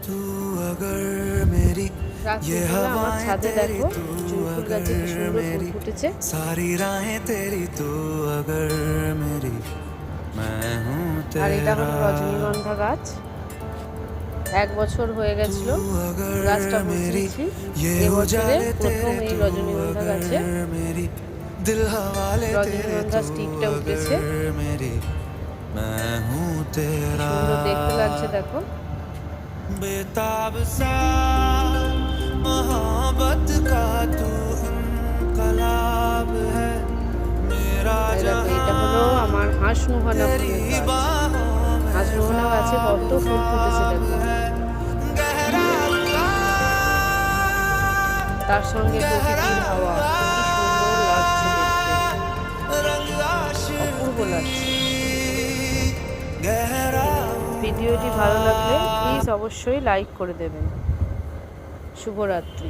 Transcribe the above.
तू अगर मेरी ये রাত্রিবেলা আমার हवाएं ছাদে तेरी দেখো तू জুঁই ফুল अगर গাছে কি সুন্দর ফুল मेरी ফুটেছে। सारी राहें तेरी तू अगर मेरी मैं हूँ আর এটা तेरा হলো রজনীগন্ধা গাছ, 1 বছর হয়ে तू গেছিল अगर গাছটা मेरी বসিয়েছি। ये এবছরে उजाले প্রথম तेरे এই तू রজনীগন্ধা গাছে अगर मेरी दिल हवाले तेरे রজনীগন্ধা तू স্টিকটা উঠেছে। अगर मेरी मैं हूँ কি तेरा সুন্দর দেখতে লাগছে দেখো। बेताब सा मोहब्बत का तू इनकलाब है मेरा এই দেখো जहां এটা हलो আমার হাঁসমোহনা तेरी ফুলের গাছ। बाहों में হাঁসমোহনা গাছে কত ফুল ফুটেছে ख्वाब দেখো। है गहरा তার সঙ্গে প্রকৃতির হাওয়া কি সুন্দর লাগছে দেখতে, रंग অপূর্ব आशिकी লাগছে। गहरा ভিডিওটি ভালো লাগলে প্লিজ অবশ্যই লাইক করে দেবেন। শুভরাত্রি।